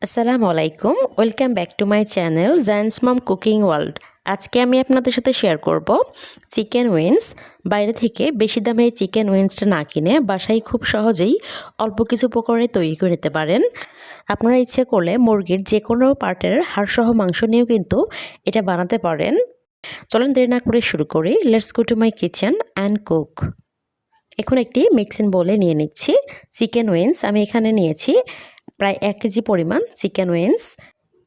আসসালামু আলাইকুম, welcome back to my channel Zayan's mom cooking world. আজকে আমি আপনাদের সাথে শেয়ার করব চিকেন উইংস। বাইরে থেকে বেশি দামে এই চিকেন উইংসটা না কিনে বাসায় খুব সহজেই অল্প কিছু উপকরণে তৈরি করে নিতে পারেন। আপনারা ইচ্ছে করলে মুরগির যে কোনো পার্টের হাড়সহ মাংস নিয়েও কিন্তু এটা বানাতে পারেন। চলুন দেরি না করে শুরু করি। Let's go to my kitchen and cook. এখন একটি মিক্সিং বোলে নিয়ে নিচ্ছি চিকেন উইংস। আমি এখানে নিয়েছি প্রায় 1 কেজি পরিমাণ চিকেন উইংস।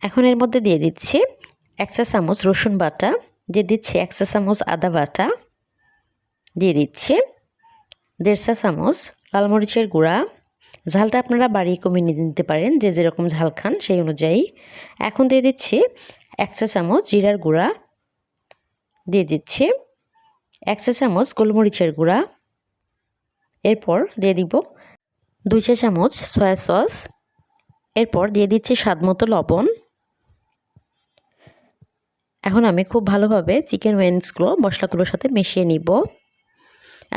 এখন এর মধ্যে দিয়ে দিচ্ছি 1 চা চামচ রসুন বাটা, দিয়ে দিচ্ছি 1 চা চামচ আদা বাটা, দিয়ে দিচ্ছি 1.5 চা চামচ লাল মরিচের গুঁড়া। ঝালটা আপনারা বাড়িয়ে কমিয়ে নিতে পারেন, যে যেরকম ঝাল খান সেই অনুযায়ী। এখন দিয়ে দিচ্ছি 1 চা চামচ জিরার গুঁড়া, দিয়ে দিচ্ছি 1 চা চামচ গোলমরিচের গুঁড়া। এরপর দিয়ে দিব 2 চা চামচ সয়া সস। এরপর দিয়ে দিচ্ছি স্বাদমতো লবণ। এখন আমি খুব ভালোভাবে চিকেন উইংসগুলো মশলাগুলোর সাথে মিশিয়ে নিব।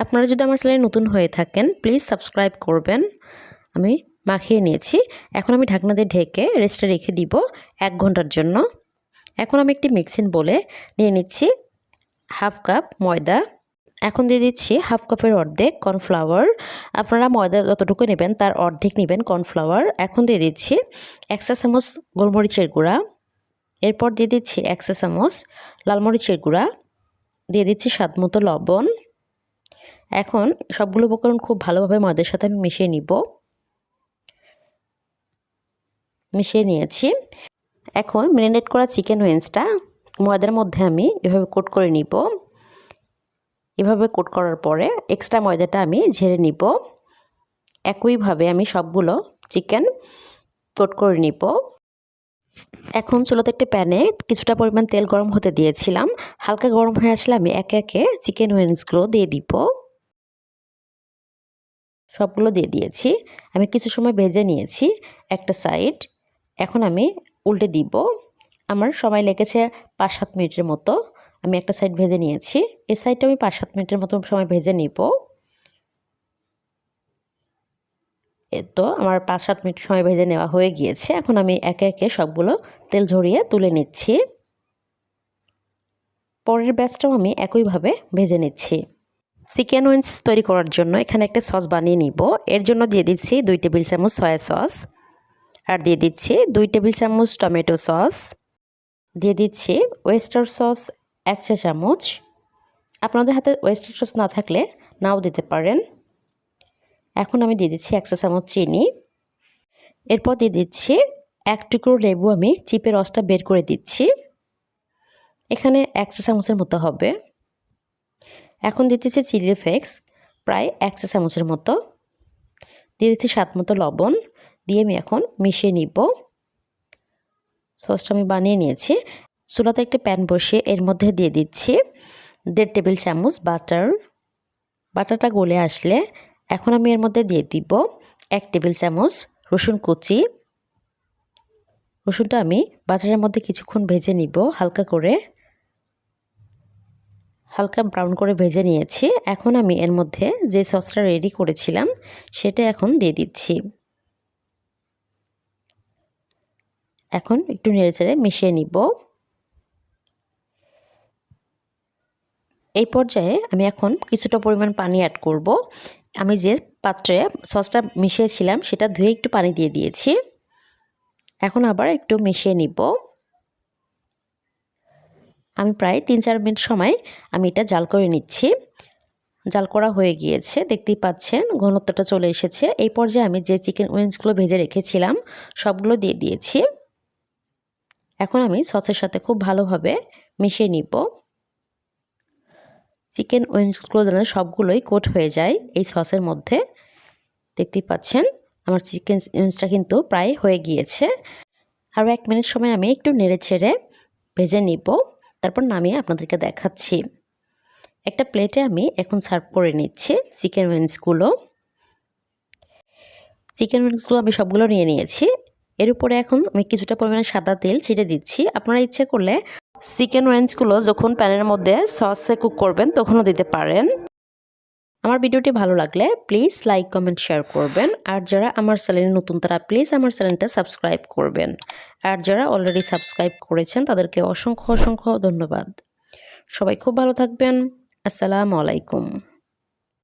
আপনারা যদি আমার চ্যানেলে নতুন হয়ে থাকেন প্লিজ সাবস্ক্রাইব করবেন। আমি মাখিয়ে নিয়েছি। এখন আমি ঢাকনা দিয়ে ঢেকে রেস্টে রেখে দিব 1 ঘন্টার জন্য। এখন আমি একটি মিক্সিং বোলে নিয়ে নিচ্ছি হাফ কাপ ময়দা। এখন দিয়ে দিচ্ছি হাফ কাপের অর্ধেক কর্নফ্লাওয়ার। আপনারা ময়দা যতটুকু নেবেন তার অর্ধেক নেবেন কর্নফ্লাওয়ার। এখন দিয়ে দিচ্ছি 1 চা চামচ গোলমরিচের গুঁড়া। এরপর দিয়ে দিচ্ছি 1 চা চামচ লাল মরিচের গুঁড়া, দিয়ে দিচ্ছি স্বাদমতো লবণ। এখন সবগুলো উপকরণ খুব ভালোভাবে ময়দার সাথে আমি মিশিয়ে নিব। মিশিয়ে নিয়েছি। এখন ম্যারিনেট করা চিকেন উইংসটা ময়দার মধ্যে আমি এভাবে কোট করে নিব। এভাবে কোট করার পরে এক্সট্রা ময়দাটা আমি ঝেড়ে নিব। একইভাবে আমি সবগুলো চিকেন কোট করে নিব। এখন চুলাতে একটা প্যানে কিছুটা পরিমাণ তেল গরম হতে দিয়েছিলাম। হালকা গরম হয়ে আসলে আমি একে একে চিকেন উইংসগুলো দিয়ে দিব। সবগুলো দিয়ে দিয়েছি। আমি কিছু সময় ভেজে নিয়েছি একটা সাইড। এখন আমি উল্টে দিব। আমার সময় লেগেছে 5-7 মিনিটের মতো। আমি একটা সাইড ভেজে নিয়েছি। এই সাইডটা আমি 5-7 মিনিটের মতো সময় ভেজে নিব। তো আমার 5-7 মিনিট সময় ভেজে নেওয়া হয়ে গিয়েছে। এখন আমি একে একে সবগুলো তেল ঝরিয়ে তুলে নিচ্ছি। পরের ব্যাচটাও আমি একইভাবে ভেজে নিচ্ছি। চিকেন উইংস তৈরি করার জন্য এখানে একটা সস বানিয়ে নিব। এর জন্য দিয়ে দিচ্ছি 2 টেবিল চামচ সয়া সস, আর দিয়ে দিচ্ছি 2 টেবিল চামচ টমেটো সস, দিয়ে দিচ্ছি ওয়েস্টার সস 1 চা চামচ। আপনাদের হাতে ওয়েস্টার সস না থাকলে নাও দিতে পারেন। এখন আমি দিয়ে দিচ্ছি 1 চা চামচ চিনি। এরপর দিয়ে দিচ্ছি 1 টুকরো লেবু আমি চিপে রসটা বের করে দিচ্ছি। এখানে 1 চা চামচের মতো হবে। এখন দিতেছি চিলি ফ্লেক্স প্রায় 1 চা চামচের মতো, দিয়ে দিচ্ছি স্বাদমতো লবণ, দিয়ে আমি এখন মিশিয়ে নিব। সসটা আমি বানিয়ে নিয়েছি। চুলাতে একটা প্যান বসিয়ে এর মধ্যে দিয়ে দিচ্ছি 1.5 টেবিল চামচ বাটার। বাটারটা গলে আসলে এখন আমি এর মধ্যে দিয়ে দিব 1 টেবিল চামচ রসুন কুচি। রসুনটা আমি বাটারের মধ্যে কিছুক্ষণ ভেজে নিব হালকা করে। হালকা ব্রাউন করে ভেজে নিয়েছি। এখন আমি এর মধ্যে যে সসটা রেডি করেছিলাম সেটা এখন দিয়ে দিচ্ছি। এখন একটু নেড়েচেড়ে মিশিয়ে নিব। এই পর্যায়ে আমি এখন কিছুটা পরিমাণ পানি অ্যাড করব। আমি যে পাত্রে সসটা মিশিয়েছিলাম সেটা ধুয়ে একটু পানি দিয়ে দিয়েছি। এখন আবার একটু মিশিয়ে নিব। আমি প্রায় 3-4 মিনিট সময় আমি এটা জাল করে নিচ্ছি। জাল করা হয়ে গিয়েছে, দেখতেই পাচ্ছেন ঘনত্বটা চলে এসেছে। এই পর্যায়ে আমি যে চিকেন উইংসগুলো ভেজে রেখেছিলাম সবগুলো দিয়ে দিয়েছি। এখন আমি সসের সাথে খুব ভালোভাবে মিশিয়ে নিব। চিকেন উইংসগুলো যেন সবগুলোই কোট হয়ে যায় এই সসের মধ্যে। দেখতেই পাচ্ছেন আমার চিকেন উইংসটা কিন্তু প্রায় হয়ে গিয়েছে। আরও 1 মিনিট সময় আমি একটু নেড়ে ছেড়ে ভেজে নিব, তারপর নামিয়ে আপনাদেরকে দেখাচ্ছি। একটা প্লেটে আমি এখন সার্ভ করে নিচ্ছি চিকেন উইংসগুলো। চিকেন উইংসগুলো আমি সবগুলো নিয়ে নিয়েছি। এর উপরে এখন আমি কিছুটা পরিমাণে সাদা তেল ছিটে দিচ্ছি। আপনারা ইচ্ছে করলে চিকেন উইংসগুলো যখন প্যানের মধ্যে সসে কুক করবেন তখনও দিতে পারেন। আমার ভিডিওটি ভালো লাগলে প্লিজ লাইক কমেন্ট শেয়ার করবেন। আর যারা আমার চ্যানেলে নতুন তারা প্লিজ আমার চ্যানেলটা সাবস্ক্রাইব করবেন। আর যারা অলরেডি সাবস্ক্রাইব করেছেন তাদেরকে অসংখ্য অসংখ্য ধন্যবাদ। সবাই খুব ভালো থাকবেন। আসসালামু আলাইকুম।